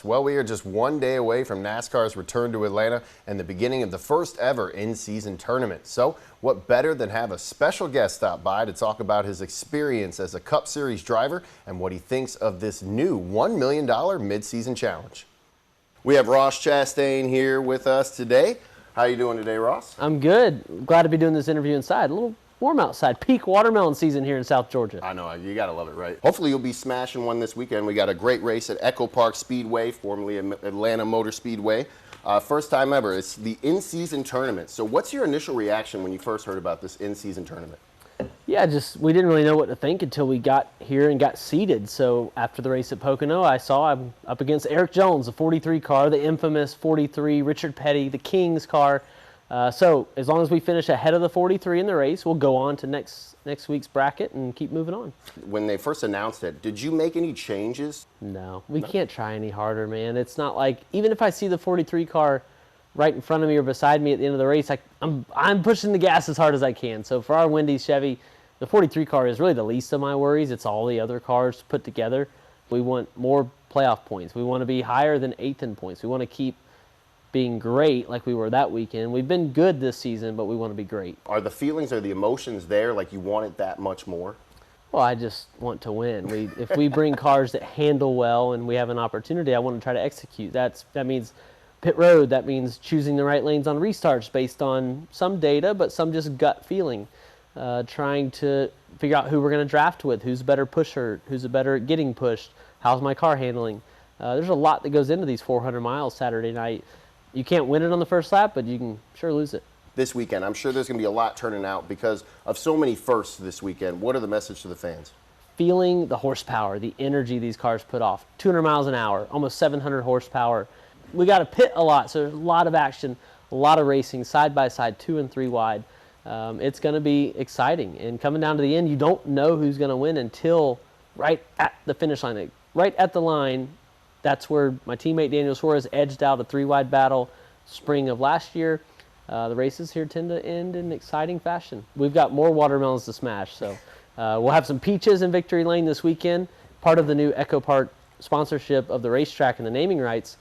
Well, we are just one day away from NASCAR's return to Atlanta and the beginning of the first ever in-season tournament. So what better than have a special guest stop by to talk about his experience as a Cup Series driver and what he thinks of this new $1 million mid-season challenge. We have Ross Chastain here with us today. How are you doing today, Ross? I'm good. Glad to be doing this interview inside. A little warm outside. Peak watermelon season here in South Georgia. I know, you gotta love it, right? Hopefully you'll be smashing one this weekend. We got a great race at Echo Park Speedway, formerly Atlanta Motor Speedway. First time ever. It's the in-season tournament. So what's your initial reaction when you first heard about this in-season tournament? Yeah, we didn't really know what to think until we got here and got seated. So after the race at Pocono, I'm up against Eric Jones, the 43 car, the infamous 43, Richard Petty, the King's car. So as long as we finish ahead of the 43 in the race, we'll go on to next week's bracket and keep moving on. When they first announced it, did you make any changes? No, we can't try any harder, man. It's not like, even if I see the 43 car right in front of me or beside me at the end of the race, I'm pushing the gas as hard as I can. So for our Wendy's Chevy, the 43 car is really the least of my worries. It's all the other cars put together. We want more playoff points. We want to be higher than 8th in points. We want to keep being great like we were that weekend. We've been good this season, but we want to be great. Are the feelings or the emotions there, like you want it that much more? Well, I just want to win. If we bring cars that handle well and we have an opportunity, I want to try to execute. That means pit road. That means choosing the right lanes on restarts based on some data, but some just gut feeling. Trying to figure out who we're going to draft with, who's a better pusher, who's a better at getting pushed, how's my car handling. There's a lot that goes into these 400 miles Saturday night. You can't win it on the first lap, but you can sure lose it. This weekend, I'm sure there's going to be a lot turning out because of so many firsts this weekend. What are the message to the fans? Feeling the horsepower, the energy these cars put off. 200 miles an hour, almost 700 horsepower. We got to pit a lot, so there's a lot of action, a lot of racing, side by side, 2 and 3 wide. It's going to be exciting. And coming down to the end, you don't know who's going to win until right at the finish line. Like, right at the line, that's where my teammate Daniel Suarez edged out a 3-wide battle spring of last year. The races here tend to end in exciting fashion. We've got more watermelons to smash, so we'll have some peaches in Victory Lane this weekend. Part of the new Echo Park sponsorship of the racetrack and the naming rights,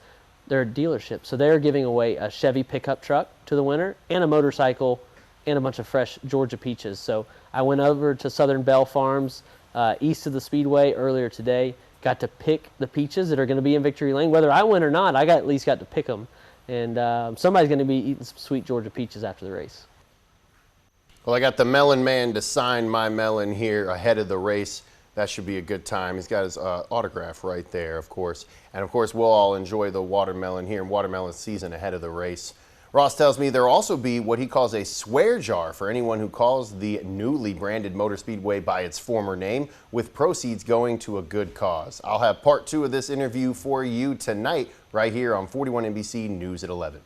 they're a dealership. So they're giving away a Chevy pickup truck to the winner and a motorcycle and a bunch of fresh Georgia peaches. So I went over to Southern Bell Farms east of the Speedway earlier today. Got to pick the peaches that are going to be in Victory Lane. Whether I win or not, I at least got to pick them. And somebody's going to be eating some sweet Georgia peaches after the race. Well, I got the Melon Man to sign my melon here ahead of the race. That should be a good time. He's got his autograph right there, of course. And, of course, we'll all enjoy the watermelon here in watermelon season ahead of the race. Ross tells me there'll also be what he calls a swear jar for anyone who calls the newly branded Motor Speedway by its former name, with proceeds going to a good cause. I'll have part 2 of this interview for you tonight right here on 41 NBC News at 11.